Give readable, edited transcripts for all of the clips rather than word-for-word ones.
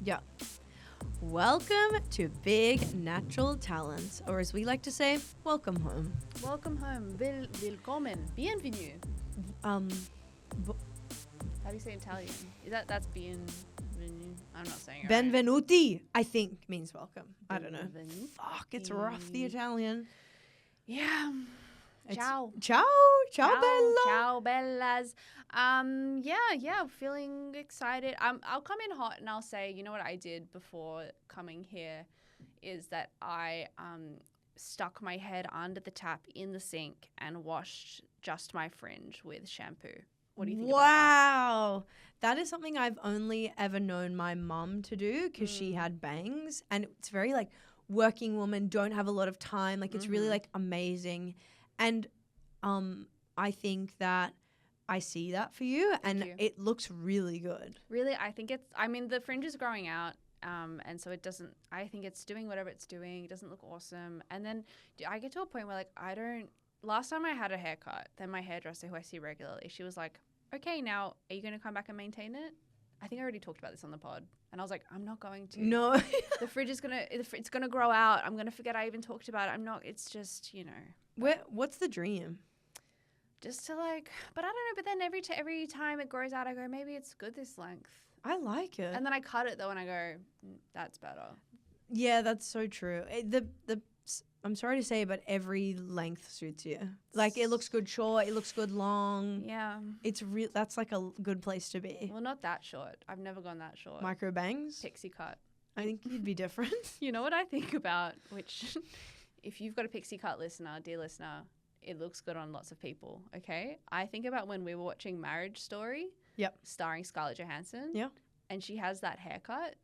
Yeah. Welcome to Big Natural Talents, or as we like to say, welcome home. Welcome home. Willkommen. Bienvenue. How do you say Italian? That's bienvenue? I'm not saying it right. Benvenuti, I think, means welcome. I don't know. Fuck, it's rough, the Italian. Yeah. Ciao. Ciao. Ciao, Bella. Ciao, bellas. Yeah, feeling excited. I'll come in hot and I'll say, you know what I did before coming here is that I stuck my head under the tap in the sink and washed just my fringe with shampoo. What do you think about that? Wow. That is something I've only ever known my mum to do because she had bangs, and it's very like working woman, don't have a lot of time. Like it's really like amazing. And I think that I see that for you. Thank you. It looks really good. Really, the fringe is growing out. And so I think it's doing whatever it's doing. It doesn't look awesome. And then I get to a point where last time I had a haircut, then my hairdresser who I see regularly, she was like, okay, now are you going to come back and maintain it? I think I already talked about this on the pod. And I was like, I'm not going to. No. The fridge is it's going to grow out. I'm going to forget I even talked about it. It's just, What's the dream? Just to but I don't know. But then every time it grows out, I go, maybe it's good this length. I like it. And then I cut it though, and I go, that's better. Yeah, that's so true. I'm sorry to say, but every length suits you. Like it looks good short, it looks good long. Yeah. That's like a good place to be. Well, not that short. I've never gone that short. Micro bangs? Pixie cut. I think you'd be different. You know what I think about, which if you've got a pixie cut listener, dear listener, it looks good on lots of people, okay? I think about when we were watching Marriage Story. Yep. Starring Scarlett Johansson. Yeah. And she has that haircut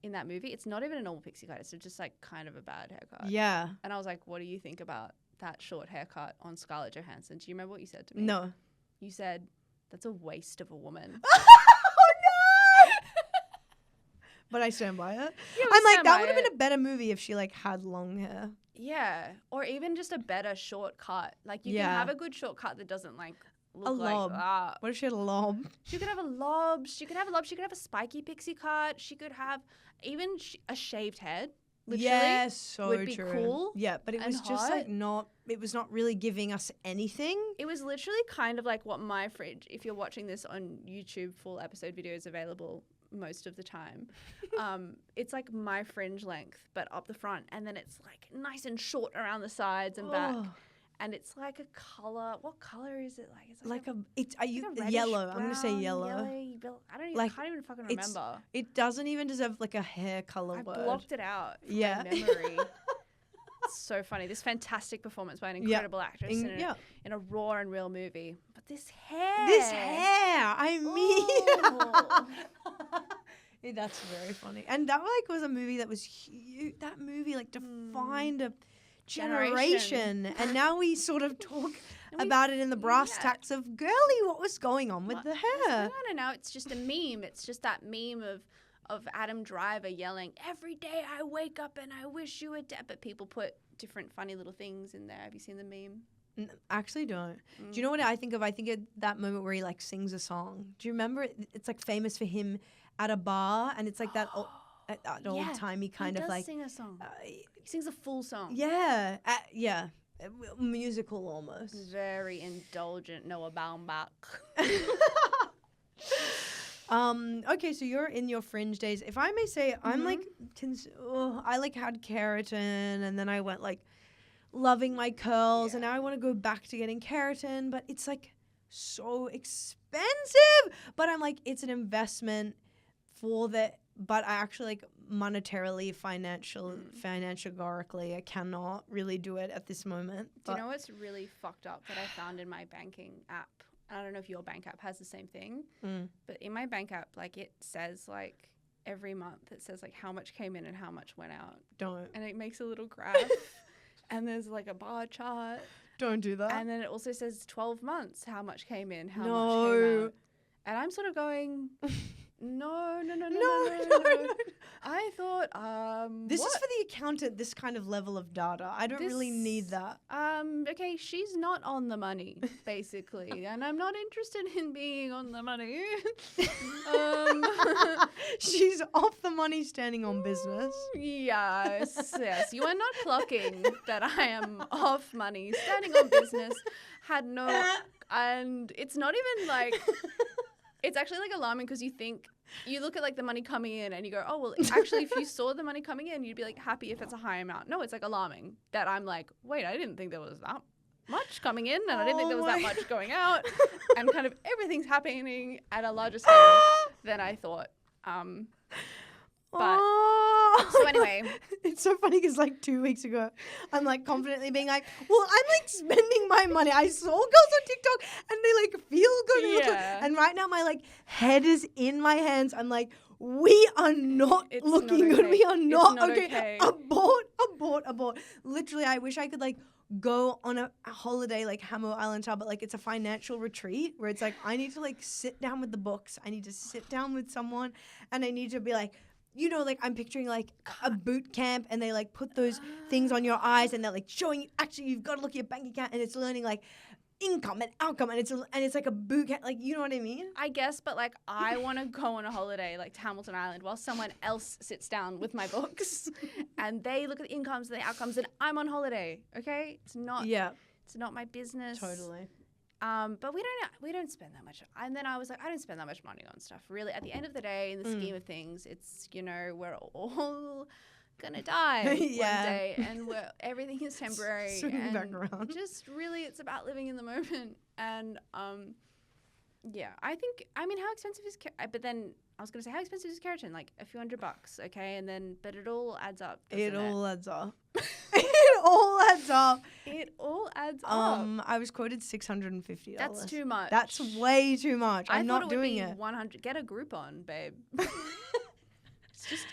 in that movie. It's not even a normal pixie cut. It's just kind of a bad haircut. Yeah. And I was like, what do you think about that short haircut on Scarlett Johansson? Do you remember what you said to me? No. You said, that's a waste of a woman. Oh, no! But I stand by it. Yeah, I'm like, that would have been a better movie if she had long hair. Yeah. Or even just a better short cut. You can have a good short cut that doesn't look a lob. What if she had a lob? She could have a lob. She could have a spiky pixie cut. She could have even a shaved head. Literally. Yeah, so would be true. Cool. Yeah, but it was just it was not really giving us anything. It was literally kind of like what my fridge, if you're watching this on YouTube, full episode video is available most of the time. It's like my fringe length, but up the front. And then it's nice and short around the sides and back. And it's like a color. What color is it like? It's yellow. I'm gonna say yellow. I can't even fucking remember. It doesn't even deserve a hair color word. I blocked it out from my memory. It's so funny. This fantastic performance by an incredible actress in a raw and real movie. But this hair. I mean. That's very funny. And that was a movie that was huge. That movie defined a generation. And now we sort of talk about it in the brass tacks of girly, what was going on with the hair. Now it's just a meme. It's just that meme of Adam Driver yelling, every day I wake up and I wish you were dead. But people put different funny little things in there. Have you seen the meme? Actually don't. Do you know what I think of? I think of that moment where he sings a song. Do you remember it? It's famous for him at a bar, and it's that old-timey kind of he does sing a song. He sings a full song. Yeah. Musical almost. Very indulgent Noah Baumbach. Okay, so you're in your fringe days. If I may say, I'm I had keratin, and then I went loving my curls, and now I want to go back to getting keratin, but it's so expensive. But I'm it's an investment but I actually monetarily, financially, I cannot really do it at this moment. Do you know what's really fucked up that I found in my banking app? I don't know if your bank app has the same thing, but in my bank app, it says every month, it says how much came in and how much went out. Don't. And it makes a little graph, and there's a bar chart. Don't do that. And then it also says 12 months, how much came in, how much came out. And I'm sort of going, No. No. I thought, This what? is for the accountant, this kind of level of data. I don't really need that. Okay, she's not on the money, basically, and I'm not interested in being on the money. She's off the money standing on business. Yes. You are not clocking that I am off money, standing on business, and it's not even like, it's actually like alarming because you look at like the money coming in and you go, oh, well, actually, if you saw the money coming in, you'd be like happy if it's a high amount. No, it's like alarming that I'm like, wait, I didn't think there was that much coming in and I didn't think there was that much going out, and kind of everything's happening at a larger scale than I thought. But so anyway, it's so funny because like 2 weeks ago, I'm like confidently being like, well, I'm like spending my money. I saw girls on TikTok and they like feel good. They look good. And right now my like head is in my hands. I'm like, we are not looking good. We are not okay. Abort. Literally, I wish I could like go on a holiday like Hamo Island style, but like it's a financial retreat where it's like I need to like sit down with the books. I need to sit down with someone and I need to be like, you know, like I'm picturing like a boot camp and they like put those things on your eyes and they're like showing you, actually you've got to look at your bank account and it's learning like income and outcome and it's like a boot camp, like, you know what I mean? I guess, but like I want to go on a holiday like to Hamilton Island while someone else sits down with my books and they look at the incomes and the outcomes and I'm on holiday, okay? It's not my business. Totally. But we don't spend that much. And then I was like, I don't spend that much money on stuff. Really, at the end of the day, in the scheme of things, it's, you know, we're all gonna die one day, and everything is temporary. Swinging back around. Just really, it's about living in the moment. And yeah, I mean, how expensive is? But then I was gonna say, how expensive is keratin? Like a few $100, okay? And then, but it all adds up. It all adds up. It all adds up. I was quoted $650. That's too much. That's way too much. I'm not doing it. 100. Get a Groupon, babe.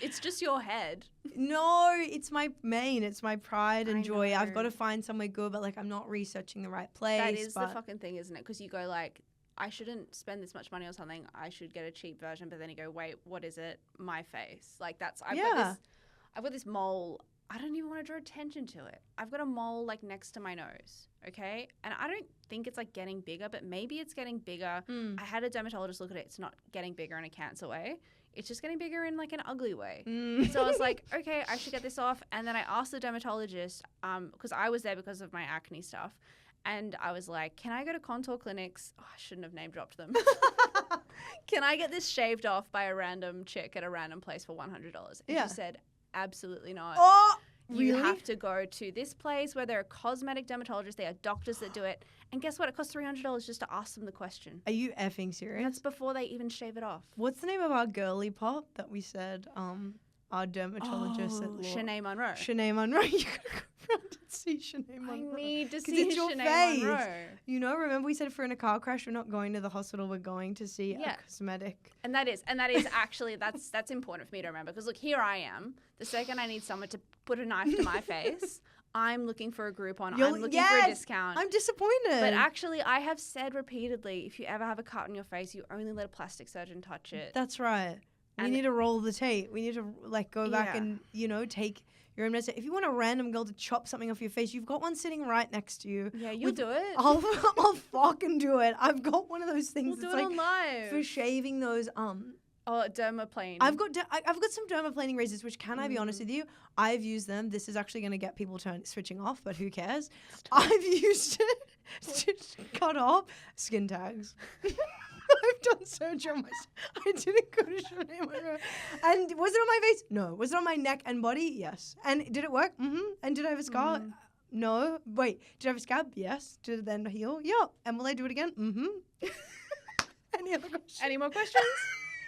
It's just your head. No, it's my main. It's my pride and joy. I've got to find somewhere good, but like I'm not researching the right place. That is the fucking thing, isn't it? Because you go like, I shouldn't spend this much money on something. I should get a cheap version. But then you go, wait, what is it? My face. Like that's. I've got this mole. I don't even want to draw attention to it. I've got a mole like next to my nose, okay? And I don't think it's like getting bigger, but maybe it's getting bigger. I had a dermatologist look at it. It's not getting bigger in a cancer way. It's just getting bigger in like an ugly way. So I was like, okay, I should get this off. And then I asked the dermatologist, because I was there because of my acne stuff. And I was like, can I go to contour clinics? Oh, I shouldn't have name dropped them. Can I get this shaved off by a random chick at a random place for $100? And she said, absolutely not. Oh, really? You have to go to this place where there are cosmetic dermatologists. There are doctors that do it. And guess what? It costs $300 just to ask them the question. Are you effing serious? That's before they even shave it off. What's the name of our girly pop that we said our dermatologist at law? Shanae Monroe. Shanae Monroe. You gotta go around and see Shanae Monroe. I need to see it's your Shanae face. Monroe. You know, remember we said if we're in a car crash, we're not going to the hospital, we're going to see a cosmetic. And that is actually, that's important for me to remember. Because look, here I am. The second I need someone to put a knife to my face, I'm looking for a Groupon. I'm looking for a discount. I'm disappointed. But actually, I have said repeatedly, if you ever have a cut on your face, you only let a plastic surgeon touch it. That's right. We need to roll the tape. We need to like go back and, you know, take your own medicine. If you want a random girl to chop something off your face, you've got one sitting right next to you. Yeah, you'll do it. I'll fucking do it. I've got one of those things. We'll do it on live. For shaving those dermaplane. I've got some dermaplaning razors, which can I be honest with you? I've used them. This is actually going to get people switching off, but who cares? I've used it to cut off skin tags. I've done surgery on myself. I didn't go to Shanae Monroe. And was it on my face? No. Was it on my neck and body? Yes. And did it work? Mm-hmm. And did I have a scar? No. Wait, did I have a scab? Yes. Did it then heal? Yeah. And will I do it again? Mm-hmm. Any other questions? Any more questions?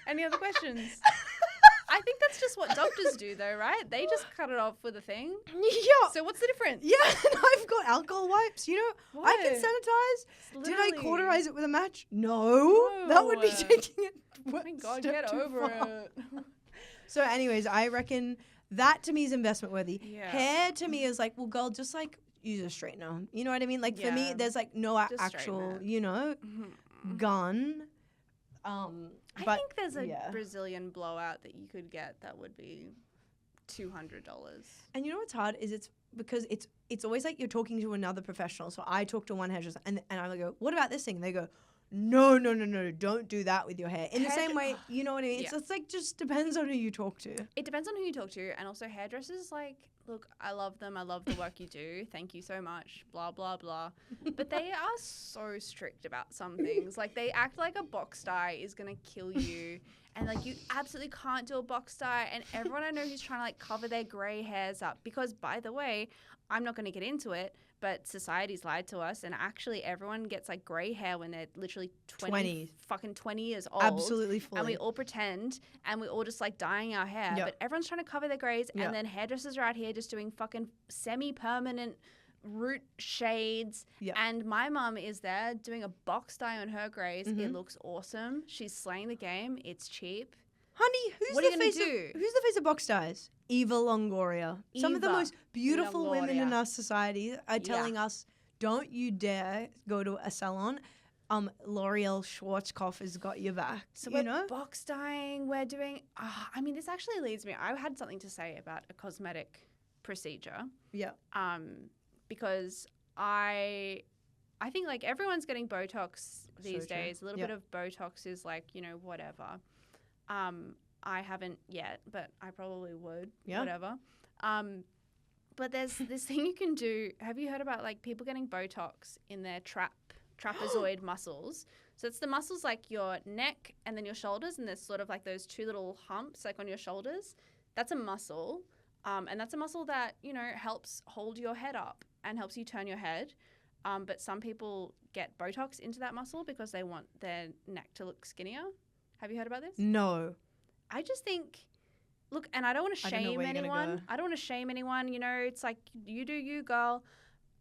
Any other questions? I think that's just what doctors do, though, right? They just cut it off with a thing. Yeah. So what's the difference? Yeah, and I've got alcohol wipes. You know, I can sanitize. Did I cauterize it with a match? No. That would be taking it. Oh my God, get over it. So, anyways, I reckon that to me is investment worthy. Yeah. Hair to me is like, well, girl, just like use a straightener. You know what I mean? Like for me, there's like no actual, you know, gun. I But think there's a yeah. Brazilian blowout that you could get that would be $200. And you know what's hard is it's because it's always like you're talking to another professional. So I talk to one hairdresser and I go, what about this thing? And they go, no, don't do that with your hair. In the same way, you know what I mean? Yeah. It's like just depends on who you talk to. It depends on who you talk to, and also hairdressers, like, look, I love them. I love the work you do. Thank you so much. Blah, blah, blah. But they are so strict about some things. Like, they act like a box dye is going to kill you. And, like, you absolutely can't do a box dye. And everyone I know who's trying to, like, cover their grey hairs up. Because, by the way, I'm not going to get into it, but society's lied to us. And actually, everyone gets, like, grey hair when they're literally 20 years old. Absolutely fully. And we all pretend, and we all just, like, dyeing our hair. Yep. But everyone's trying to cover their greys. Yep. And then hairdressers are out here just doing fucking semi-permanent root shades. Yep. And my mum is there doing a box dye on her greys. Mhm. It looks awesome. She's slaying the game. It's cheap. Honey, who's What are the you gonna face do? of who's the face of box dyes? Eva Longoria. Some of the Eva most beautiful women in Longoria. our society are telling us, don't you dare go to a salon. L'Oreal Schwarzkopf has got your back. So you we're know? box dyeing. We're doing. I mean, this actually leads me. I had something to say about a cosmetic procedure. Yeah. Because I think like everyone's getting Botox these So true. days. A little Yep. bit of Botox is like, you know, whatever. I haven't yet, but I probably would. Yeah. Whatever. But there's this thing you can do. Have you heard about like people getting Botox in their trapezoid muscles? So it's the muscles like your neck and then your shoulders, and there's sort of like those two little humps like on your shoulders. That's a muscle. And that's a muscle that, you know, helps hold your head up and helps you turn your head. But some people get Botox into that muscle because they want their neck to look skinnier. Have you heard about this? No. I just think, look, and I don't want to I don't know shame where you're gonna anyone. go. I don't want to shame anyone. You know, it's like you do you, girl.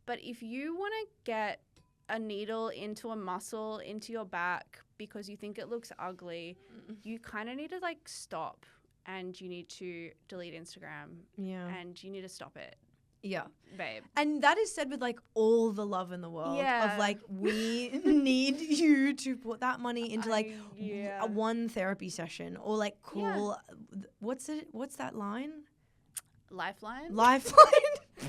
But if you want to get a needle into a muscle, into your back because you think it looks ugly, you kind of need to like stop. And you need to delete Instagram. Yeah. And you need to stop it, Yeah. babe. And that is said with like all the love in the world. Yeah. Of like, we need you to put that money into like yeah. a one therapy session or like cool. What's that line? Lifeline? Lifeline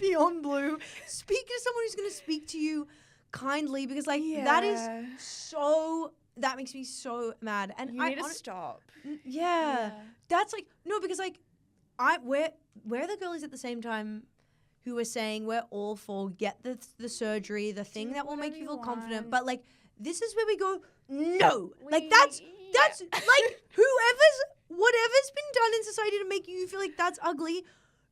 beyond blue. Speak to someone who's going to speak to you kindly because like that is so. That makes me so mad. And You need to stop. Yeah. That's like no, because like we're the girlies at the same time who are saying we're all for get the surgery, the thing that will make you feel confident. But like this is where we go, no. Like that's like whatever's been done in society to make you feel like that's ugly.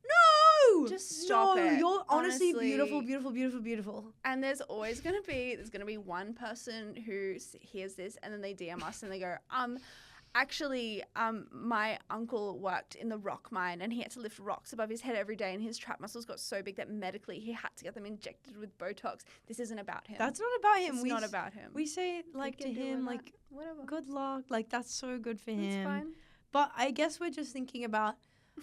No. Just stop it. You're honestly Honestly. beautiful. And there's always going to be one person who hears this and then they DM us and they go, actually, my uncle worked in the rock mine and he had to lift rocks above his head every day and his trap muscles got so big that medically he had to get them injected with Botox. This isn't about him. That's not about him. It's not about him. We say like to can deal him with like that. Whatever. good luck. Like that's so good for That's him. fine. But I guess we're just thinking about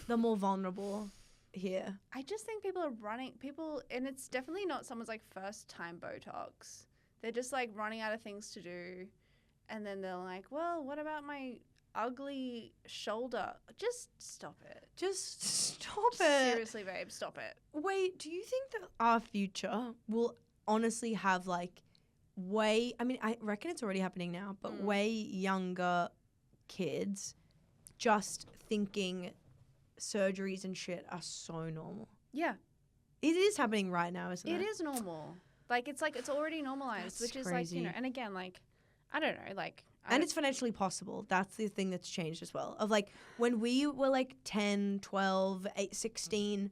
the more vulnerable here. I just think people are running, and it's definitely not someone's like first time Botox. They're just like running out of things to do. And then they're like, well, what about my ugly shoulder? Just stop it. Just stop it. Seriously, babe, stop it. Wait, do you think that our future will honestly have like I reckon it's already happening now, but way younger kids just thinking surgeries and shit are so normal? Yeah. It is happening right now, isn't it? It is normal. Like, it's already normalized, That's which is like, crazy. you know, and again, like, I don't know, like. And it's financially possible. That's the thing that's changed as well. Of like, when we were like 10, 12, 8, 16,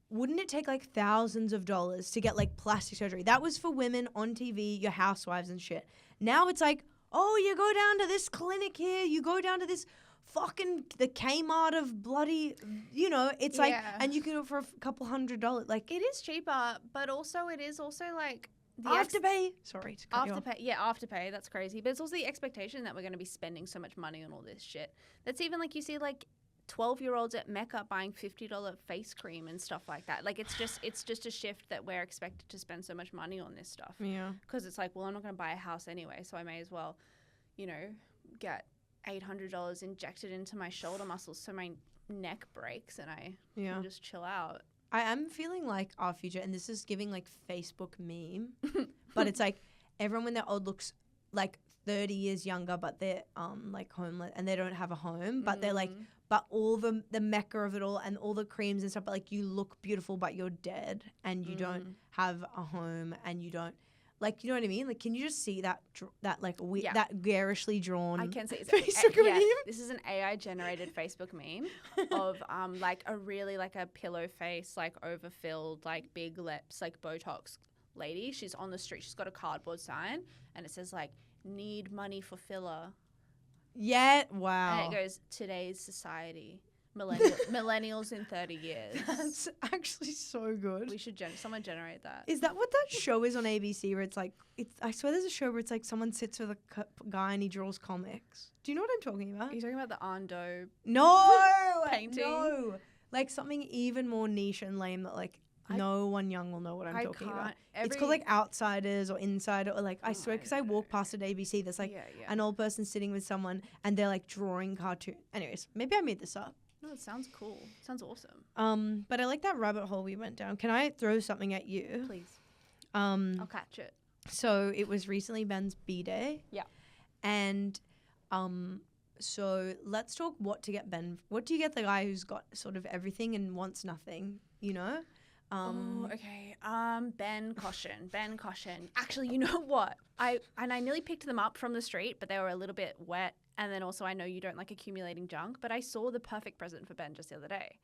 wouldn't it take like thousands of dollars to get like plastic surgery? That was for women on TV, your housewives and shit. Now it's like, oh, you go down to this clinic here, you go down to this the Kmart of bloody, you know, it's like, and you can do it for a couple $100. Like, it is cheaper, but also it is also like the Afterpay. Sorry to cut you off. Afterpay. Yeah, Afterpay. That's crazy. But it's also the expectation that we're going to be spending so much money on all this shit. That's even like you see like 12-year-olds at Mecca buying $50 face cream and stuff like that. Like it's just a shift that we're expected to spend so much money on this stuff. Yeah. Because it's like, well, I'm not going to buy a house anyway, so I may as well, you know, get $800 injected into my shoulder muscles so my neck breaks and I can just chill out. I am feeling like our future, and this is giving like Facebook meme, but it's like everyone when they're old looks like 30 years younger, but they're like homeless and they don't have a home, but they're like, but all the mecca of it all and all the creams and stuff, but like you look beautiful, but you're dead and you don't have a home and you don't, like, you know what I mean? Like, can you just see that like that garishly drawn? I can see it's Facebook meme. This is an AI generated Facebook meme of like a really like a pillow face, like overfilled, like big lips, like Botox lady. She's on the street. She's got a cardboard sign and it says like, need money for filler. Yeah, wow. And it goes, today's society, millennials in 30 years. That's actually so good. We should someone generate that. Is that what that show is on ABC where it's like, I swear there's a show where it's like someone sits with a guy and he draws comics. Do you know what I'm talking about? Are you talking about the Ando painting? No. Like something even more niche and lame that like no one young will know what I'm talking about. It's called like Outsiders or Insider or like I swear because I walk past at ABC there's like an old person sitting with someone and they're like drawing cartoon. Anyways, maybe I made this up. No, it sounds cool. Sounds awesome. But I like that rabbit hole we went down. Can I throw something at you? Please. I'll catch it. So it was recently Ben's B-Day. Yeah. And so let's talk what to get Ben. What do you get the guy who's got sort of everything and wants nothing, you know? Okay. Ben caution. Actually, you know what? I nearly picked them up from the street, but they were a little bit wet. And then also I know you don't like accumulating junk, but I saw the perfect present for Ben just the other day.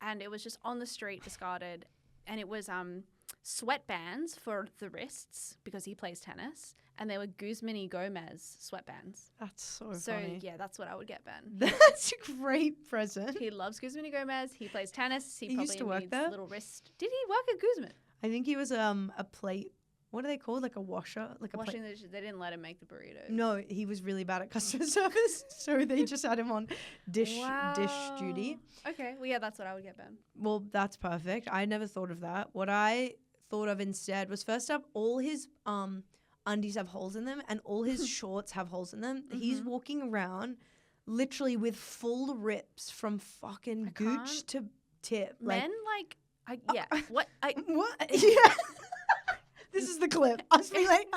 And it was just on the street, discarded. And it was sweatbands for the wrists because he plays tennis. And they were Guzman Gomez sweatbands. That's so funny. So, yeah, that's what I would get Ben. That's a great present. He loves Guzman Gomez. He plays tennis. He used to work needs there? Little wrist. Did he work at Guzman? I think he was a plate. What are they called? Like a washer? Like Washing the dishes. They didn't let him make the burritos. No, he was really bad at customer service. So they just had him on dish duty. Okay. Well, yeah, that's what I would get Ben. Well, that's perfect. I never thought of that. What I thought of instead was first up, all his undies have holes in them and all his shorts have holes in them. He's walking around literally with full rips from fucking gooch to tip. Men what? What? Yeah. This is the clip. Us being like,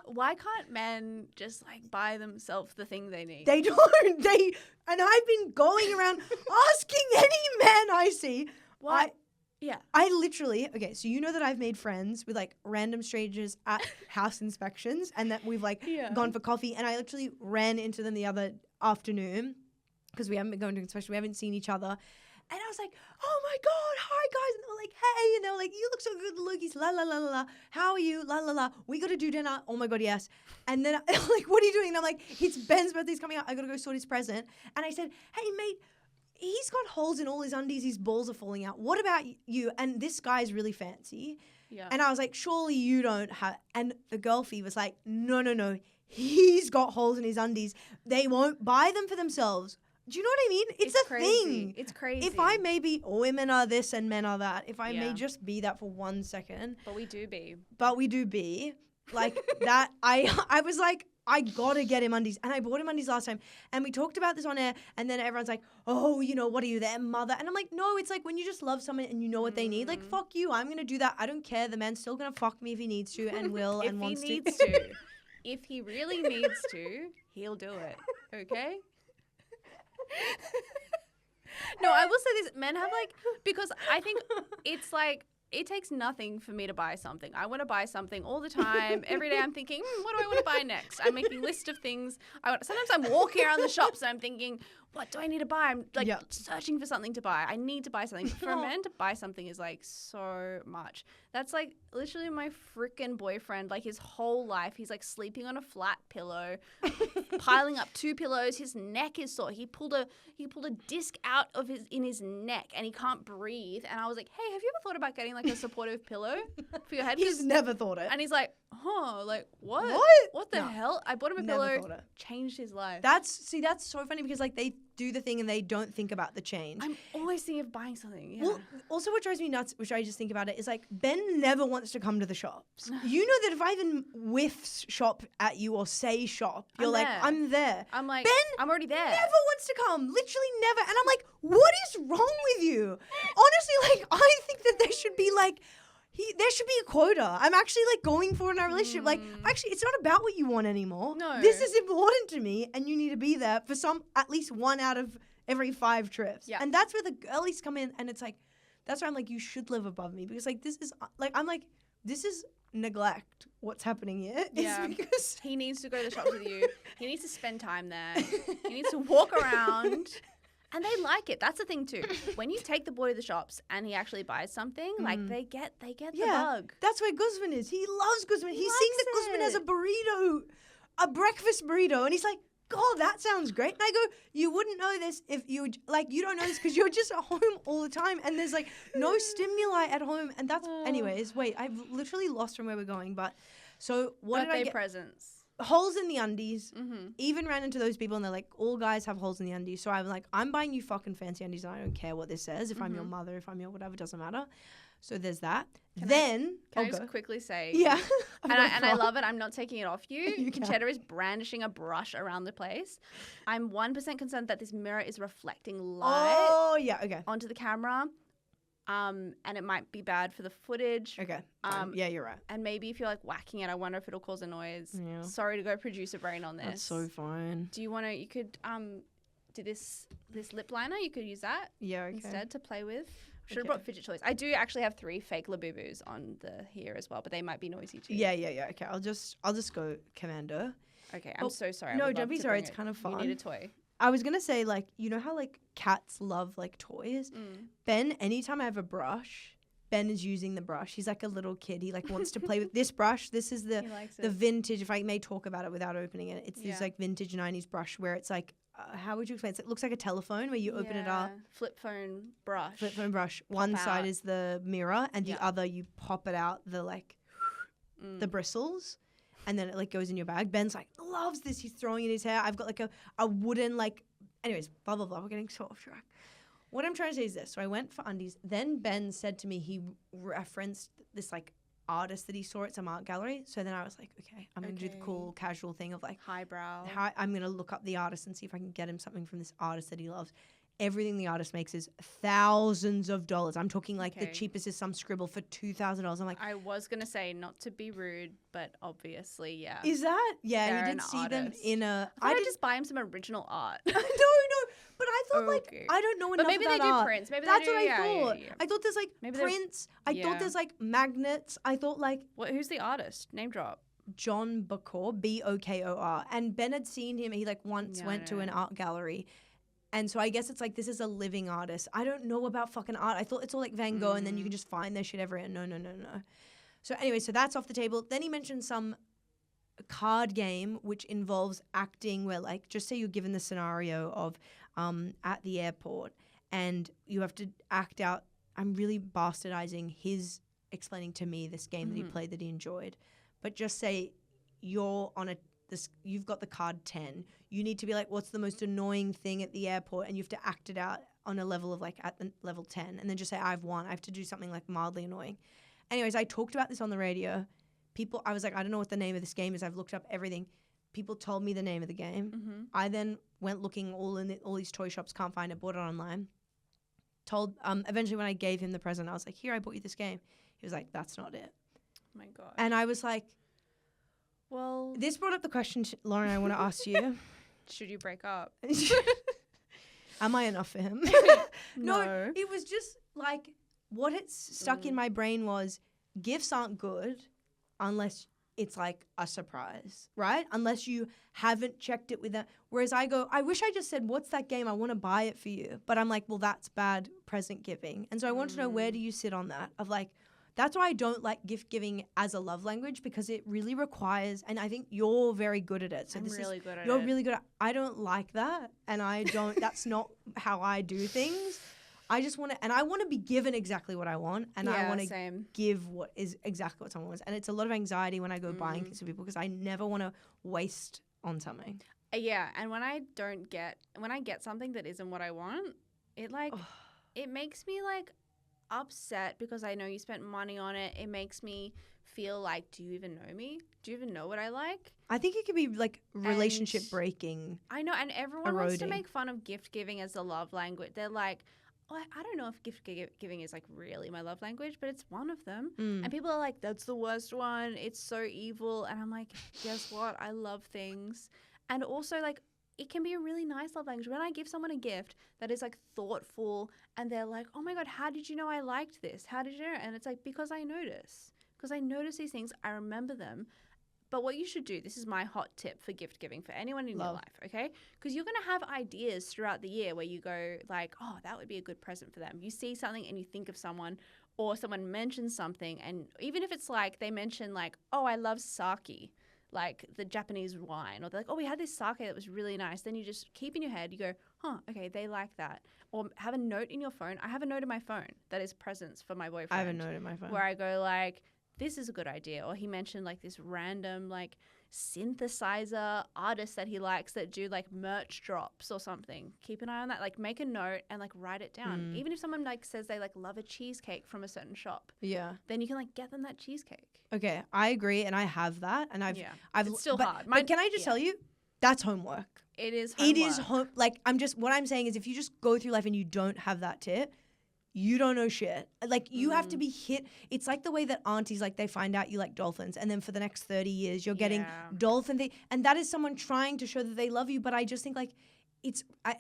why can't men just like buy themselves the thing they need? They don't. And I've been going around asking any man I see. Why? I literally, okay, so you know that I've made friends with like random strangers at house inspections and that we've like gone for coffee and I literally ran into them the other afternoon because we haven't been going to inspection, we haven't seen each other. And I was like, oh my God, hi guys. And they were like, hey. And they were like, you look so good, Loogies. La, la, la, la, la. How are you? La, la, la. We got to do dinner. Oh my God, yes. And then I'm like, what are you doing? And I'm like, it's Ben's birthday's coming up. I got to go sort his present. And I said, hey, mate, he's got holes in all his undies. His balls are falling out. What about you? And this guy's really fancy. Yeah. And I was like, surely you don't have. And the girlfie was like, no. He's got holes in his undies. They won't buy them for themselves. Do you know what I mean? It's a crazy. Thing. It's crazy. If I may be, women are this and men are that. If I may just be that for 1 second. But we do be. Like that. I was like, I gotta get him undies. And I bought him undies last time. And we talked about this on air. And then everyone's like, oh, you know, what are you, their mother? And I'm like, no, it's like when you just love someone and you know what they need. Like, fuck you. I'm gonna do that. I don't care. The man's still gonna fuck me if he needs to and will and wants to. If he needs to. If he really needs to, he'll do it. Okay? No, I will say this. Men have like, because I think it's like, it takes nothing for me to buy something. I want to buy something all the time. Every day I'm thinking, what do I want to buy next? I'm making a list of things. Sometimes I'm walking around the shops and I'm thinking, what do I need to buy? I'm like searching for something to buy. I need to buy something. For a man to buy something is like so much. That's like literally my freaking boyfriend. Like his whole life, he's like sleeping on a flat pillow, piling up 2 pillows. His neck is sore. He pulled a disc out of his neck and he can't breathe. And I was like, hey, have you ever thought about getting like a supportive pillow for your head? He's never thought it. And he's like, like, what? What? What the No. hell? I bought him a Never pillow, thought it. changed his life. That's so funny because like they do the thing and they don't think about the change. I'm always thinking of buying something. Yeah. Well, also what drives me nuts, which I just think about it, is like Ben never wants to come to the shops. You know that if I even whiffs shop at you or say shop, you're I'm like, there. I'm there. I'm like, Ben I'm already there. Never wants to come. Literally never. And I'm like, what is wrong with you? Honestly, like I think that there should be like there should be a quota. I'm actually like going for it in our relationship. Like, actually, it's not about what you want anymore. No. This is important to me, and you need to be there for at least 1 out of every 5 trips. Yeah. And that's where the girlies come in, and it's like, that's where I'm like, you should live above me because like this is like I'm like this is neglect. What's happening here? Yeah. It's because He needs to go to the shops with you. He needs to spend time there. He needs to walk around. And they like it. That's the thing too. When you take the boy to the shops and he actually buys something, like they get the bug. That's where Guzman is. He loves Guzman. He's seeing that likes Guzman has a it. burrito, a breakfast burrito, and he's like, God, that sounds great. And I go, you wouldn't know this if you don't know this because you're just at home all the time and there's like no stimuli at home. And that's, anyways, wait, I've literally lost from where we're going. But so what did I Birthday get? presents. Holes in the undies. Mm-hmm. Even ran into those people and they're like, all guys have holes in the undies. So I'm like, I'm buying you fucking fancy undies and I don't care what this says. If I'm your mother, if I'm your whatever, doesn't matter. So there's that. Can I just quickly say? Yeah. and I love it. I'm not taking it off you. You can. Concetta is brandishing a brush around the place. I'm 1% concerned that this mirror is reflecting light Oh, yeah. Okay. onto the camera. And it might be bad for the footage. Okay. Yeah, you're right. And maybe if you're like whacking it, I wonder if it'll cause a noise. Yeah. Sorry to go producer brain on this. That's so fine. Do you want to? You could do this lip liner. You could use that instead to play with. Should have brought fidget toys. I do actually have 3 fake Labubus on the here as well, but they might be noisy too. Yeah. Okay. I'll just go commando. Okay. I'm so sorry. No, don't be sorry. It's kind of fun. You need a toy. I was gonna say, like, you know how like cats love like toys. Ben, anytime I have a brush, Ben is using the brush. He's like a little kid. He like wants to play with this brush. This is the vintage. If I may talk about it without opening it, it's this like vintage 90s brush where it's like, how would you explain? It looks like a telephone where you open it up. Flip phone brush. Flip phone brush. One side is the mirror, and the other you pop it out the like the bristles. And then it like goes in your bag. Ben's like loves this. He's throwing it in his hair. I've got like a wooden like. Anyways, blah blah blah. We're getting so off track. What I'm trying to say is this. So I went for undies. Then Ben said to me he referenced this like artist that he saw at some art gallery. So then I was like, okay, I'm gonna do the cool casual thing of like highbrow. I'm gonna look up the artist and see if I can get him something from this artist that he loves. Everything the artist makes is thousands of dollars. I'm talking like the cheapest is some scribble for $2,000. I'm like, I was gonna say not to be rude, but obviously, yeah. Is that? Yeah, They're and you an did see artist. them in a. I did just buy him some original art. No, but I thought like I don't know enough But maybe about they do art. prints. Maybe that's they do, what I thought. Yeah. I thought there's like maybe prints. I thought there's like magnets. I thought like who's the artist? Name drop. John Bokor, Bokor, and Ben had seen him. He like once went to an art gallery. And so I guess it's like, this is a living artist. I don't know about fucking art. I thought it's all like Van Gogh and then you can just find their shit everywhere. No. So anyway, so that's off the table. Then he mentioned some card game which involves acting where like, just say you're given the scenario of at the airport and you have to act out. I'm really bastardizing his explaining to me this game that he played that he enjoyed. But just say you're on you've got the card 10. You need to be like, what's the most annoying thing at the airport? And you have to act it out on a level of like at the level 10. And then just say, I've won. I have to do something like mildly annoying. Anyways, I talked about this on the radio. I was like, I don't know what the name of this game is. I've looked up everything. People told me the name of the game. I then went looking all these toy shops, can't find it, bought it online. Eventually when I gave him the present, I was like, here, I bought you this game. He was like, that's not it. Oh my God. And I was like, well, this brought up the question, Lauren, I want to ask you. Should you break up? Am I enough for him? No, it was just like what it stuck in my brain was gifts aren't good unless it's like a surprise, right? Unless you haven't checked it with them. Whereas I go, I wish I just said, what's that game? I want to buy it for you. But I'm like, well, that's bad present giving. And so I want to know, where do you sit on that? Of like, that's why I don't like gift giving as a love language because it really requires, and I think you're very good at it. So you're really good at I don't like that. And I don't, that's not how I do things. I just want to, and I want to be given exactly what I want, and I want to same. give what is exactly what someone wants. And it's a lot of anxiety when I go buying things for people because I never want to waste on something. Yeah, and when I get something that isn't what I want, it like it makes me like upset because I know you spent money on it. It makes me feel like, do you even know me? Do you even know what I like? I think it could be like relationship breaking. I know, and everyone wants to make fun of gift giving as a love language. They're like, oh, I don't know if gift giving is like really my love language, but it's one of them. And people are like, that's the worst one. It's so evil. And I'm like, guess what? I love things. And also like, it can be a really nice love language. When I give someone a gift that is like thoughtful and they're like, oh my God, how did you know I liked this? How did you know? And it's like, because I notice. Because I notice these things, I remember them. But what you should do, this is my hot tip for gift giving for anyone in your life, okay? Because you're going to have ideas throughout the year where you go like, oh, that would be a good present for them. You see something and you think of someone, or someone mentions something, and even if it's like they mention like, oh, I love sake, like the Japanese wine, or they're like, oh, we had this sake that was really nice. Then you just keep in your head, you go, huh, okay, they like that. Or have a note in your phone. I have a note in my phone that is presents for my boyfriend. I have a note in my phone. Where I go like, this is a good idea. Or he mentioned like this random like synthesizer artist that he likes that do like merch drops or something. Keep an eye on that. Like make a note and like write it down. Even if someone like says they like love a cheesecake from a certain shop. Yeah. Then you can like get them that cheesecake. Okay, I agree, and I have that, and I've it's still hard. But can I just tell you, that's homework. It is homework. It is like what I'm saying is if you just go through life and you don't have that tip, you don't know shit. Like you have to be hit. It's like the way that aunties, like they find out you like dolphins and then for the next 30 years you're getting dolphin thing. And that is someone trying to show that they love you. But I just think like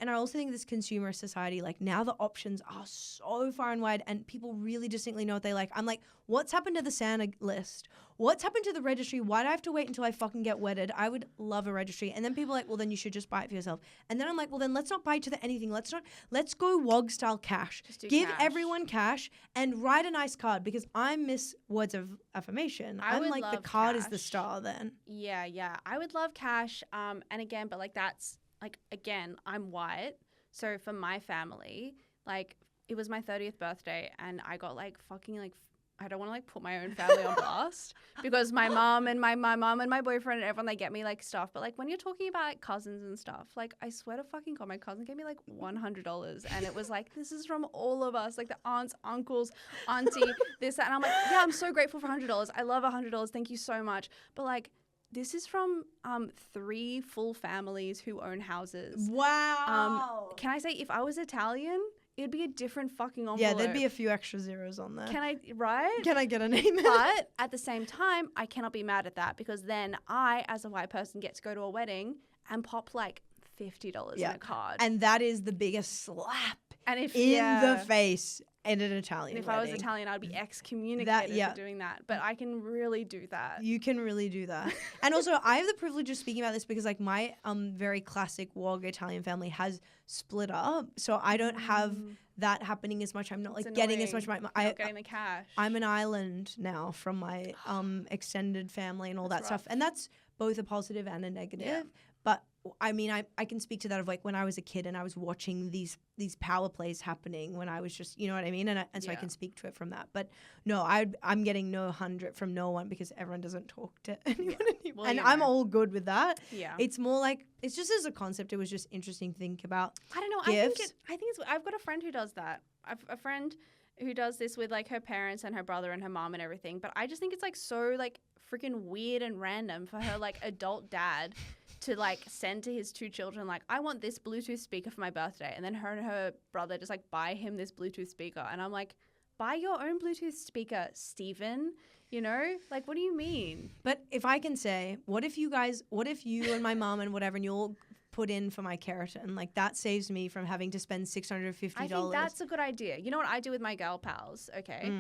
and I also think this consumer society, like now the options are so far and wide and people really distinctly know what they like. I'm like, what's happened to the Santa list? What's happened to the registry? Why do I have to wait until I fucking get wedded? I would love a registry. And then people are like, well, then you should just buy it for yourself. And then I'm like, well, then let's not buy to the anything. Let's go WOG style cash. Give everyone cash and write a nice card because I miss words of affirmation. I'm like, the card is the star then. Yeah. I would love cash. And again, but like that's, like, again, I'm white. So for my family, like, it was my 30th birthday and I got, like, fucking, like, I don't want to, like, put my own family on blast because my mom and my mom and my boyfriend and everyone, they get me, like, stuff. But, like, when you're talking about, like, cousins and stuff, like, I swear to fucking God, my cousin gave me, like, $100. And it was, like, this is from all of us, like, the aunts, uncles, auntie, this, that. And I'm like, yeah, I'm so grateful for $100. I love $100. Thank you so much. But, like, this is from 3 full families who own houses. Wow. Can I say, if I was Italian, it'd be a different fucking envelope. Yeah, there'd be a few extra zeros on there. Right? Can I get a name? But at the same time, I cannot be mad at that because then I, as a white person, get to go to a wedding and pop like $50 in a card. And that is the biggest slap and if, in the face in an Italian and if wedding. I was Italian, I'd be excommunicated for doing that. But I can really do that. You can really do that. And also, I have the privilege of speaking about this because like my very classic WOG Italian family has split up. So I don't have that happening as much. I'm not like getting as much. Getting the cash. I'm an island now from my extended family and all that stuff. And that's both a positive and a negative. Yeah. But I mean, I can speak to that of like when I was a kid and I was watching these power plays happening when I was just, you know what I mean? And so I can speak to it from that. But no, I'm getting no 100 from no one because everyone doesn't talk to anyone anymore. Well, and I'm all good with that. Yeah. It's more like, it's just as a concept, it was just interesting to think about. I don't know. Gifts. I think I've got a friend who does that. I've a friend who does this with like her parents and her brother and her mom and everything. But I just think it's like so like freaking weird and random for her like adult dad to like send to his 2 children like, I want this Bluetooth speaker for my birthday, and then her and her brother just like buy him this Bluetooth speaker, and I'm like, buy your own Bluetooth speaker, Steven. You know, like, what do you mean? But if I can say, what if you and my mom and whatever, and you'll put in for my keratin, like that saves me from having to spend $650. I think that's a good idea. You know what I do with my gal pals? Okay,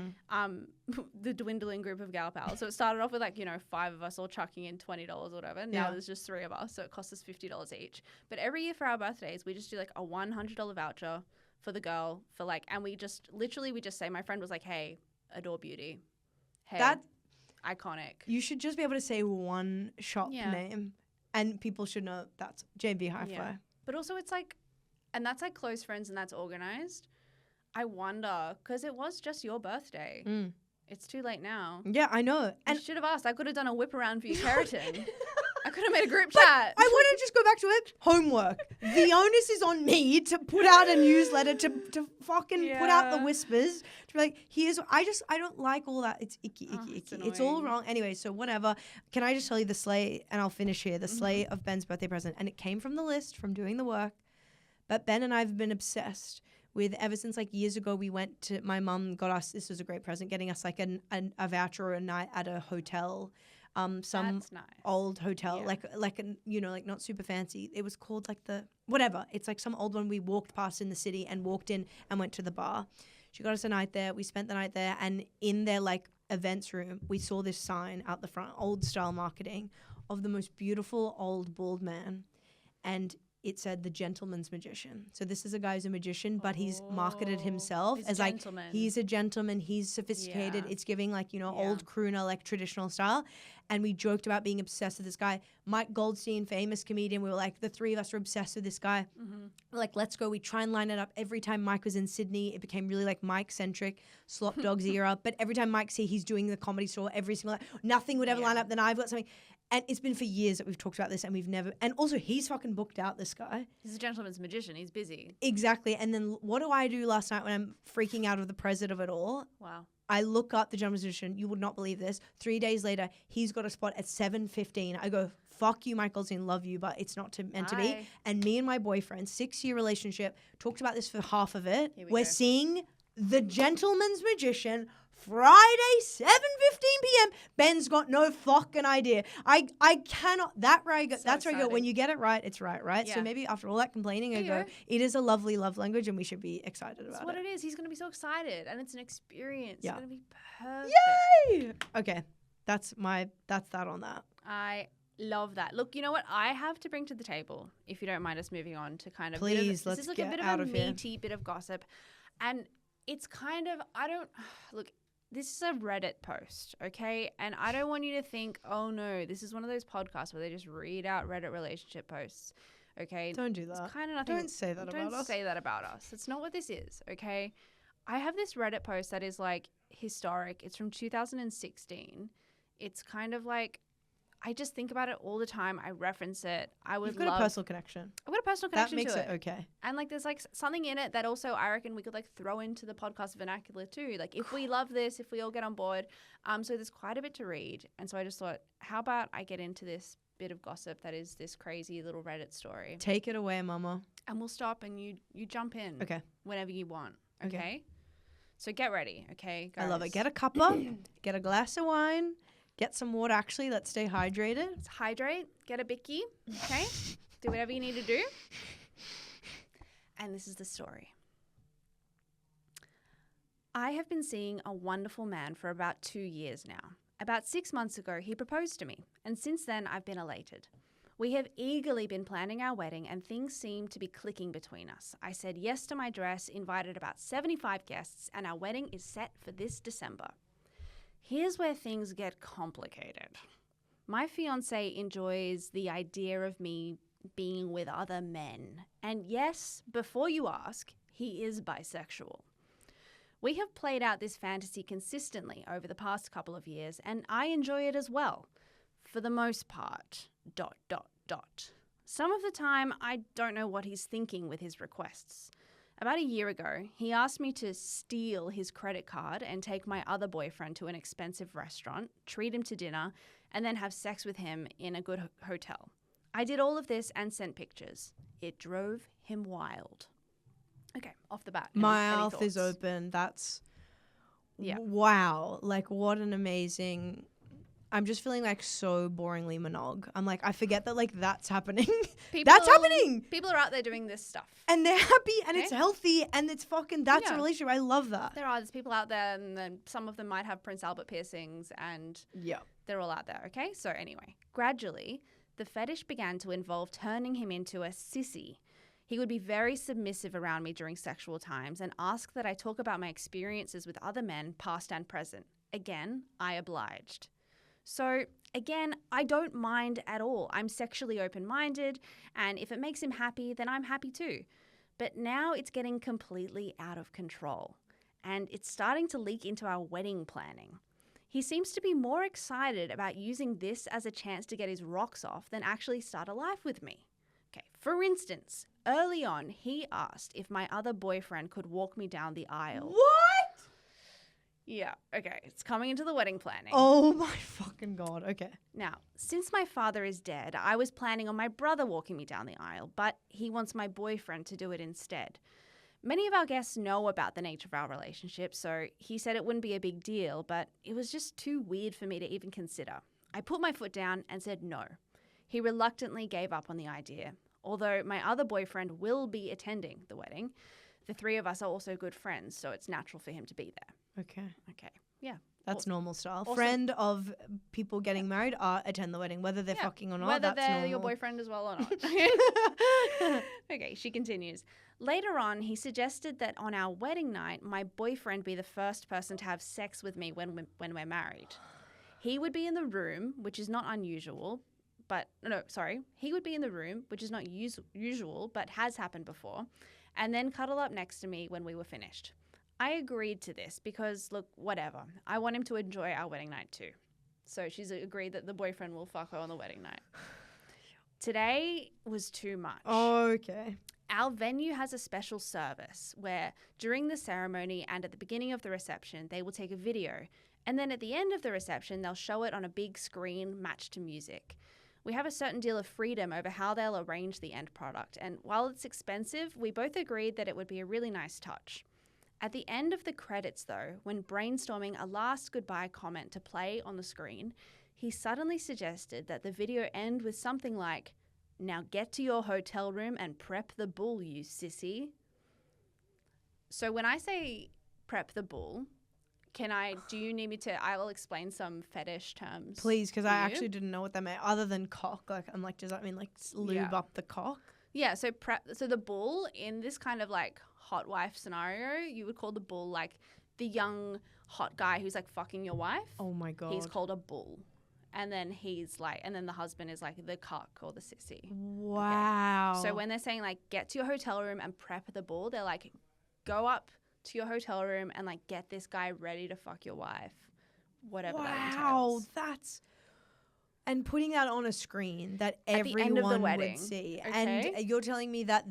the dwindling group of gal pals. So it started off with like 5 of us all chucking in $20 or whatever. Now there's just 3 of us, so it costs us $50 each. But every year for our birthdays, we just do like a $100 voucher for the girl for like, and we just say, my friend was like, hey, Adore Beauty. Hey, that iconic. You should just be able to say one shop name. And people should know that's JB Hi-Fi. Yeah. But also it's like, and that's like close friends and that's organized. I wonder, because it was just your birthday. Mm. It's too late now. Yeah, I know. And I should have asked. I could have done a whip around for your keratin. I could have made a group But chat. I want to just go back to it. Homework. The onus is on me to put out a newsletter, to fucking put out the whispers. To be like, I don't like all that. It's icky. It's all wrong. Anyway, so whatever. Can I just tell you the sleigh, and I'll finish here, the sleigh of Ben's birthday present. And it came from the list, from doing the work. But Ben and I have been obsessed with, ever since like years ago, we went to, my mum got us, this was a great present, getting us like a voucher or a night at a hotel. Some That's nice. old hotel, like not super fancy. It was called like whatever. It's like some old one we walked past in the city and walked in and went to the bar. She got us a night there. We spent the night there, and in their like events room, we saw this sign out the front, old style marketing, of the most beautiful old bald man, and it said the gentleman's magician. So this is a guy who's a magician, but he's marketed himself as like, he's a gentleman, he's sophisticated. It's giving like, old crooner, like traditional style. And we joked about being obsessed with this guy. Mike Goldstein, famous comedian. We were like, the three of us were obsessed with this guy. We're like, let's go. We try and line it up. Every time Mike was in Sydney, it became really like Mike-centric, Slop Dogs era. But every time Mike's here, he's doing the Comedy Store every single night. Nothing would ever line up. Then I've got something. And it's been for years that we've talked about this, and we've never... And also, he's fucking booked out, this guy. He's a gentleman's magician. He's busy. Exactly. And then what do I do last night when I'm freaking out of the present of it all? Wow. I look up the gentleman's magician. You would not believe this. 3 days later, he's got a spot at 7:15. I go, fuck you, Michael Zine, love you, but it's not meant to be. And me and my boyfriend, 6-year relationship, talked about this for half of it. We're seeing the gentleman's magician Friday, 7:15 p.m. Ben's got no fucking idea. I cannot. That's where I go. When you get it right, it's right? Yeah. So maybe after all that complaining, I go, it is a lovely love language, and we should be excited about it. That's what it is. He's going to be so excited, and it's an experience. Yeah. It's going to be perfect. Yay! Okay, that's that on that. I love that. Look, you know what I have to bring to the table, if you don't mind us moving on to kind of... Please, this is like a bit of a meaty bit of gossip, and it's kind of... Look... This is a Reddit post, okay? And I don't want you to think, oh no, this is one of those podcasts where they just read out Reddit relationship posts, okay? Don't do that. It's kind of nothing. Don't say that about us. Don't say that about us. That's not what this is, okay? I have this Reddit post that is like historic. It's from 2016. It's kind of like, I just think about it all the time. I reference it. You've got a personal connection. I've got a personal connection to it. That makes it okay. And like there's like something in it that also I reckon we could like throw into the podcast vernacular too. Like if we love this, if we all get on board. So there's quite a bit to read. And so I just thought, how about I get into this bit of gossip that is this crazy little Reddit story. Take it away, mama. And we'll stop and you jump in. Okay. Whenever you want. Okay? So get ready, okay, guys? I love it. Get a cuppa, get a glass of wine. Get some water, actually. Let's stay hydrated. Let's hydrate. Get a bicky. Okay? Do whatever you need to do. And this is the story. I have been seeing a wonderful man for about 2 years now. About 6 months ago, he proposed to me. And since then, I've been elated. We have eagerly been planning our wedding, and things seem to be clicking between us. I said yes to my dress, invited about 75 guests, and our wedding is set for this December. Here's where things get complicated. My fiancé enjoys the idea of me being with other men. And yes, before you ask, he is bisexual. We have played out this fantasy consistently over the past couple of years, and I enjoy it as well. For the most part, ... Some of the time, I don't know what he's thinking with his requests. About a year ago, he asked me to steal his credit card and take my other boyfriend to an expensive restaurant, treat him to dinner, and then have sex with him in a good hotel. I did all of this and sent pictures. It drove him wild. Okay, off the bat. My mouth is open. That's... Yeah. Wow. Like, what an amazing... I'm just feeling like so boringly monog. I'm like, I forget that like that's happening. That's happening. People are out there doing this stuff. And they're happy and it's healthy and it's fucking, that's a relationship. I love that. There's people out there and then some of them might have Prince Albert piercings and they're all out there. Okay. So anyway, gradually the fetish began to involve turning him into a sissy. He would be very submissive around me during sexual times and ask that I talk about my experiences with other men, past and present. Again, I obliged. So, again, I don't mind at all. I'm sexually open-minded, and if it makes him happy, then I'm happy too. But now it's getting completely out of control, and it's starting to leak into our wedding planning. He seems to be more excited about using this as a chance to get his rocks off than actually start a life with me. Okay, for instance, early on, he asked if my other boyfriend could walk me down the aisle. What? Yeah, okay, it's coming into the wedding planning. Oh my fucking God. Okay. Now, since my father is dead, I was planning on my brother walking me down the aisle, but he wants my boyfriend to do it instead. Many of our guests know about the nature of our relationship, so he said it wouldn't be a big deal, but it was just too weird for me to even consider. I put my foot down and said no. He reluctantly gave up on the idea. Although my other boyfriend will be attending the wedding, the three of us are also good friends, so it's natural for him to be there. Okay. Yeah. That's normal style. Also- Friend of people getting married attend the wedding, whether they're fucking or not. Whether that's they're normal. your boyfriend as well or not. Okay, she continues. Later on, he suggested that on our wedding night, my boyfriend be the first person to have sex with me when we're married. He would be in the room, which is not unusual, he would be in the room, which is not usual, but has happened before, and then cuddle up next to me when we were finished. I agreed to this because, look, whatever. I want him to enjoy our wedding night too. So she's agreed that the boyfriend will fuck her on the wedding night. Today was too much. Okay. Our venue has a special service where during the ceremony and at the beginning of the reception, they will take a video. And then at the end of the reception, they'll show it on a big screen matched to music. We have a certain deal of freedom over how they'll arrange the end product. And while it's expensive, we both agreed that it would be a really nice touch. At the end of the credits, though, when brainstorming a last goodbye comment to play on the screen, he suddenly suggested that the video end with something like, "Now get to your hotel room and prep the bull, you sissy." So when I say prep the bull, do you need me to, I will explain some fetish terms. Please, because I actually didn't know what that meant other than cock. Like, I'm like, does that mean like lube up the cock? Yeah, so the bull in this kind of like hot wife scenario, you would call the bull like the young hot guy who's like fucking your wife. Oh my God. He's called a bull. And then the husband is like the cuck or the sissy. Wow. Okay. So when they're saying like get to your hotel room and prep the bull, they're like go up to your hotel room and like get this guy ready to fuck your wife. Whatever that entails. And putting that on a screen that At the end of the everyone wedding. would see. Okay. And you're telling me that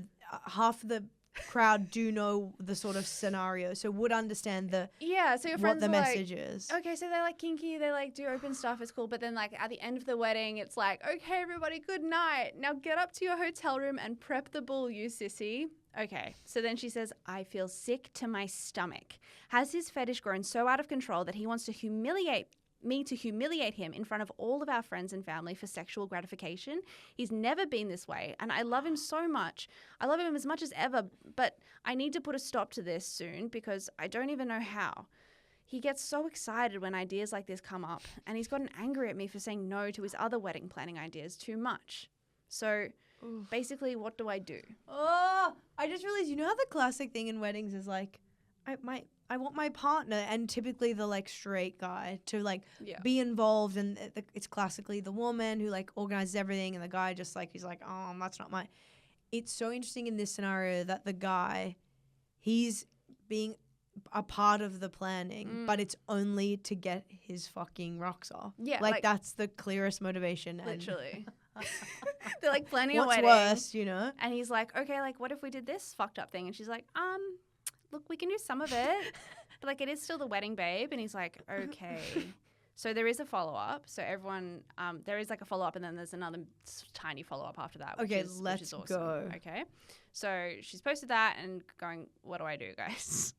half the crowd do know the sort of scenario, so would understand so your friends what the are message is. Okay, so they're like kinky, they like do open stuff, it's cool, but then like at the end of the wedding, it's like, okay, everybody, good night. Now get up to your hotel room and prep the bull, you sissy. Okay, so then she says, I feel sick to my stomach. Has his fetish grown so out of control that he wants to humiliate him in front of all of our friends and family for sexual gratification? He's never been this way, and I love him so much. I love him as much as ever, but I need to put a stop to this soon because I don't even know how. He gets so excited when ideas like this come up, and he's gotten angry at me for saying no to his other wedding planning ideas too much. So basically, what do I do? Oh, I just realized, you know how the classic thing in weddings is like, I want my partner, and typically the like straight guy to like be involved, and it's classically the woman who like organizes everything, and the guy just like he's like, oh, that's not my. It's so interesting in this scenario that the guy, he's being a part of the planning, but it's only to get his fucking rocks off. Yeah, like that's the clearest motivation. Literally. They're like planning a wedding. What's worse, you know? And he's like, okay, like what if we did this fucked up thing? And she's like, look, we can do some of it, but like it is still the wedding, babe. And he's like, okay. So there is a follow-up. So everyone, there is like a follow-up, and then there's another tiny follow-up after that. Which is awesome. Go. Okay. So she's posted that and going, what do I do, guys?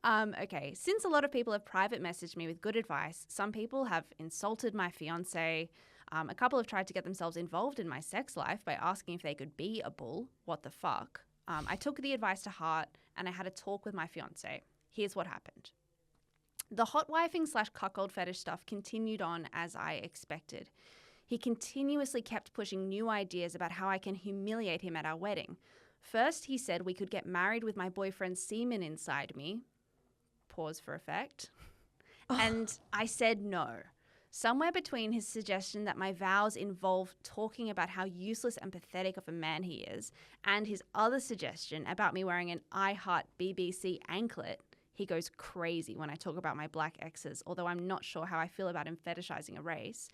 Okay. Since a lot of people have private messaged me with good advice, some people have insulted my fiance. A couple have tried to get themselves involved in my sex life by asking if they could be a bull. What the fuck? I took the advice to heart, and I had a talk with my fiance. Here's what happened. The hot wifing / cuckold fetish stuff continued on as I expected. He continuously kept pushing new ideas about how I can humiliate him at our wedding. First, he said we could get married with my boyfriend's semen inside me. Pause for effect. And I said no. Somewhere between his suggestion that my vows involve talking about how useless and pathetic of a man he is, and his other suggestion about me wearing an I Heart BBC anklet, he goes crazy when I talk about my black exes, although I'm not sure how I feel about him fetishizing a race.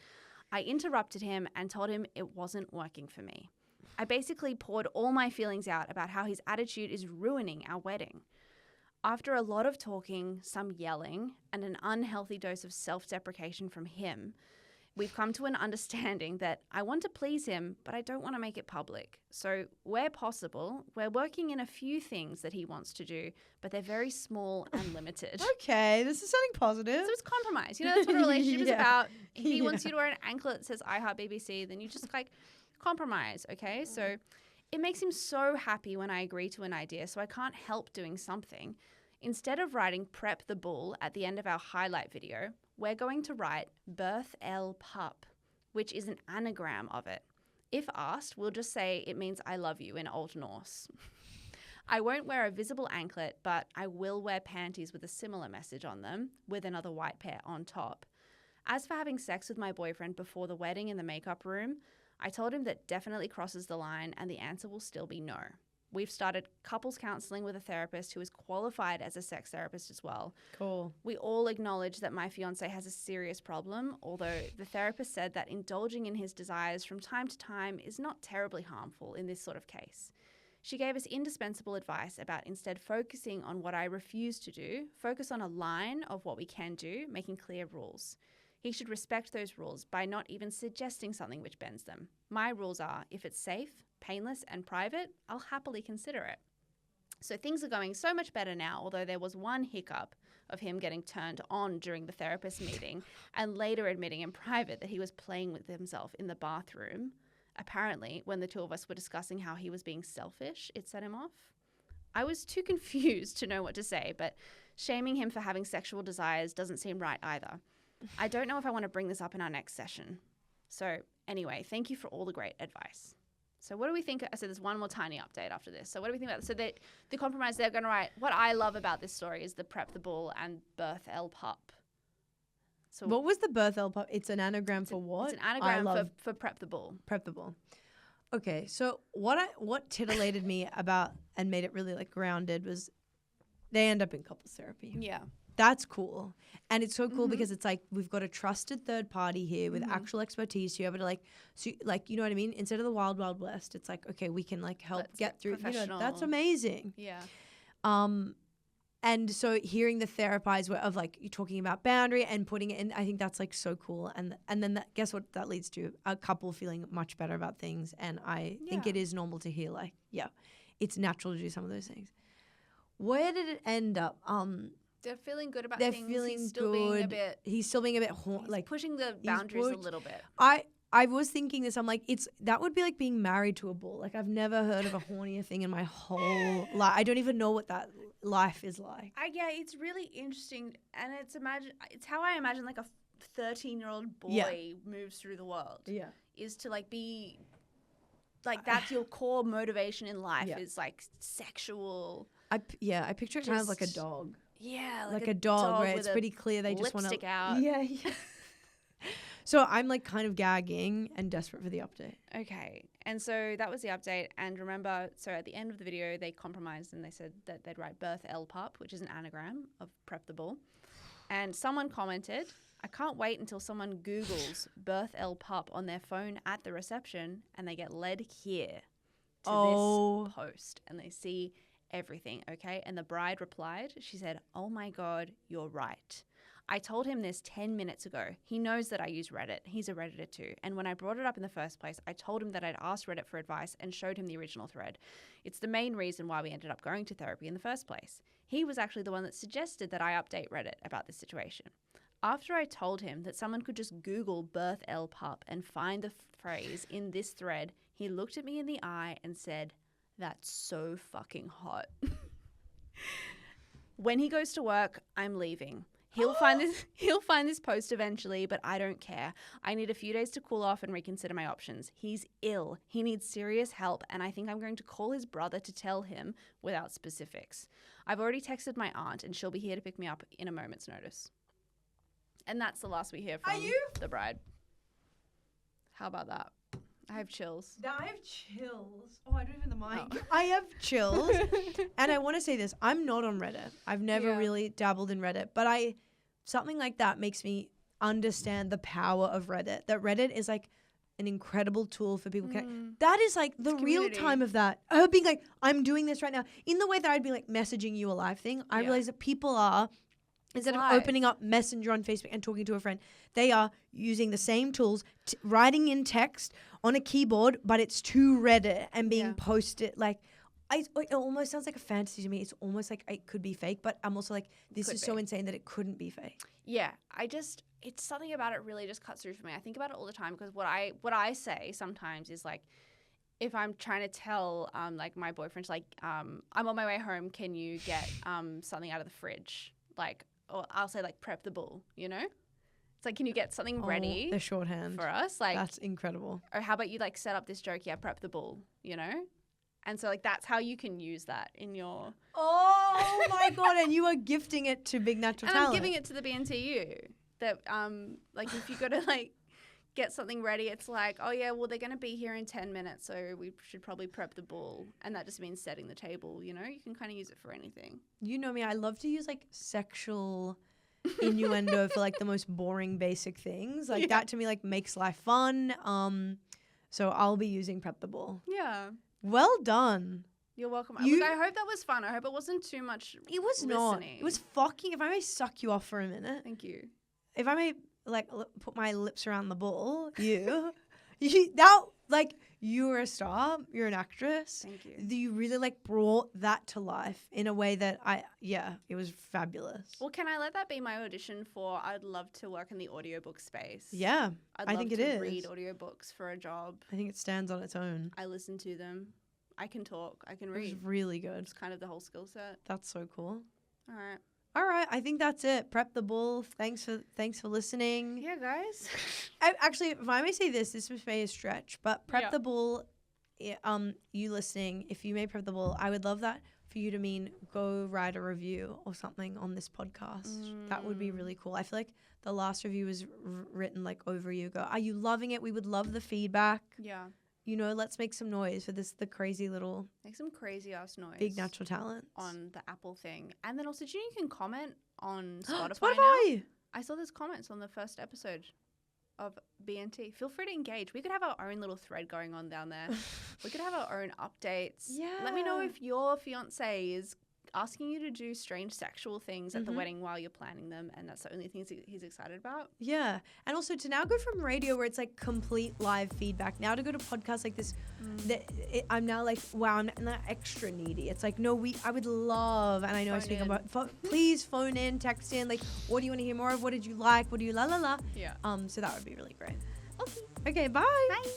I interrupted him and told him it wasn't working for me. I basically poured all my feelings out about how his attitude is ruining our wedding. After a lot of talking, some yelling, and an unhealthy dose of self-deprecation from him, we've come to an understanding that I want to please him, but I don't want to make it public. So where possible, we're working in a few things that he wants to do, but they're very small and limited. Okay, this is sounding positive. So it's compromise. You know, that's what a relationship is Yeah. about. If he wants you to wear an anklet that says I Heart BBC, then you just like compromise, okay? So it makes him so happy when I agree to an idea, so I can't help doing something. Instead of writing Prep the Bull at the end of our highlight video, we're going to write Berth Pup, which is an anagram of it. If asked, we'll just say it means I love you in Old Norse. I won't wear a visible anklet, but I will wear panties with a similar message on them, with another white pair on top. As for having sex with my boyfriend before the wedding in the makeup room, I told him that definitely crosses the line and the answer will still be no. We've started couples counseling with a therapist who is qualified as a sex therapist as well. Cool. We all acknowledge that my fiancé has a serious problem, although the therapist said that indulging in his desires from time to time is not terribly harmful in this sort of case. She gave us indispensable advice about instead focusing on what I refuse to do, focus on a line of what we can do, making clear rules. He should respect those rules by not even suggesting something which bends them. My rules are, if it's safe, painless and private, I'll happily consider it. So things are going so much better now, although there was one hiccup of him getting turned on during the therapist meeting and later admitting in private that he was playing with himself in the bathroom. Apparently, when the two of us were discussing how he was being selfish, it set him off. I was too confused to know what to say, but shaming him for having sexual desires doesn't seem right either. I don't know if I want to bring this up in our next session. So anyway, thank you for all the great advice. So what do we think? So there's one more tiny update after this. So what do we think about this? So the compromise, they're going to write, what I love about this story is the Prep the Bull and Berth Pup. So What was the Berth Pup? It's an anagram for what? It's an anagram for Prep the Bull. Prep the Bull. Okay, so what titillated me about and made it really like grounded was they end up in couples therapy. Yeah. That's cool. And it's so cool because it's like we've got a trusted third party here with actual expertise to be able to like, you know what I mean? Instead of the wild, wild west, it's like, okay, we can like help Let's get through. You know, that's amazing. Yeah. And so hearing the therapize of like you talking about boundary and putting it in, I think that's like so cool. And then guess what that leads to? A couple feeling much better about things. And I think it is normal to hear like, yeah, it's natural to do some of those things. Where did it end up? They're feeling good about They're things. feeling He's still good. being a bit. He's still being a bit Like pushing the boundaries a little bit. I was thinking this. I'm like, that would be like being married to a bull. Like I've never heard of a hornier thing in my whole life. I don't even know what that life is like. Yeah, it's really interesting, and it's how I imagine like a 13-year-old boy moves through the world. Yeah, is to like be like that's your core motivation in life is like sexual. I picture it kind of like a dog. Yeah, like a dog where it's pretty clear they just want to stick out. Yeah. So I'm like kind of gagging and desperate for the update. Okay. And so that was the update. And remember, so at the end of the video, they compromised and they said that they'd write Berth Pup, which is an anagram of Prep the Bull. And someone commented, I can't wait until someone Googles Berth Pup on their phone at the reception and they get led here to this post and they see everything, okay? And the bride replied, she said, oh my God, you're right. I told him this 10 minutes ago. He knows that I use Reddit. He's a Redditor too. And when I brought it up in the first place, I told him that I'd asked Reddit for advice and showed him the original thread. It's the main reason why we ended up going to therapy in the first place. He was actually the one that suggested that I update Reddit about this situation. After I told him that someone could just Google Berth Pup and find the phrase in this thread, he looked at me in the eye and said, that's so fucking hot. When he goes to work, I'm leaving. He'll find this post eventually, but I don't care. I need a few days to cool off and reconsider my options. He's ill. He needs serious help, and I think I'm going to call his brother to tell him without specifics. I've already texted my aunt, and she'll be here to pick me up in a moment's notice. And that's the last we hear from the bride. How about that? I have chills. Now I have chills. Oh, I don't have the mic. Oh. I have chills. And I want to say this. I'm not on Reddit. I've never really dabbled in Reddit. But something like that makes me understand the power of Reddit. That Reddit is like an incredible tool for people. That is like the real time of that. Being like, I'm doing this right now. In the way that I'd be like messaging you a live thing, I realize that people are, instead of opening up Messenger on Facebook and talking to a friend, they are using the same tools, writing in text on a keyboard, but it's to Reddit and being posted. Like, it almost sounds like a fantasy to me. It's almost like it could be fake, but I'm also like, this is so insane that it couldn't be fake. Yeah, it's something about it really just cuts through for me. I think about it all the time because what I say sometimes is like, if I'm trying to tell like my boyfriend, like, I'm on my way home, can you get something out of the fridge? Like, or I'll say like prep the bull, you know? It's like, can you get something ready? The shorthand for us? Like, that's incredible. Or how about you like set up this joke? Yeah, prep the bull, you know? And so like that's how you can use that in your. Oh my God! And you are gifting it to Big Natural Talent. And I'm giving it to the BNTU. That like if you got to like get something ready, it's like, oh yeah, well they're going to be here in 10 minutes, so we should probably prep the bull, and that just means setting the table. You know, you can kind of use it for anything. You know me, I love to use like sexual innuendo for like the most boring basic things. Like that to me like makes life fun. So I'll be using prep the bull. Yeah. Well done. You're welcome. Look, I hope that was fun. I hope it wasn't too much. It was listening. not. It was fucking. If I may suck you off for a minute. Thank you. If I may like put my lips around the bull, you're a star. You're an actress. Thank you. You really like brought that to life in a way that it was fabulous. Well, can I let that be my audition for? I'd love to work in the audiobook space. Yeah, I think it is. Read audiobooks for a job. I think it stands on its own. I listen to them. I can talk. I can read. It's really good. It's kind of the whole skill set. That's so cool. All right. I think that's it. Prep the bull. Thanks for listening. Yeah, guys. Actually, if I may say this may a stretch, but prep the bull. You listening? If you may prep the bull, I would love that for you to go write a review or something on this podcast. That would be really cool. I feel like the last review was written like over a year ago. Are you loving it? We would love the feedback. Yeah. You know, let's make some noise for the crazy little. Make some crazy ass noise. Big Natural Talent. On the Apple thing. And then also, do you can comment on Spotify, Spotify! Now? I saw there's comments on the first episode of BNT. Feel free to engage. We could have our own little thread going on down there. We could have our own updates. Yeah. Let me know if your fiance is asking you to do strange sexual things at the wedding while you're planning them, and that's the only things he's excited about. Yeah. And also to now go from radio where it's like complete live feedback, now to go to podcasts like this, I'm now like, wow, I'm not extra needy. It's like, no, I would love, and I know phone I speak about, please phone in, text in, like, what do you want to hear more of? What did you like? What do you la la la? Yeah. So that would be really great. Okay. Okay, bye. Bye.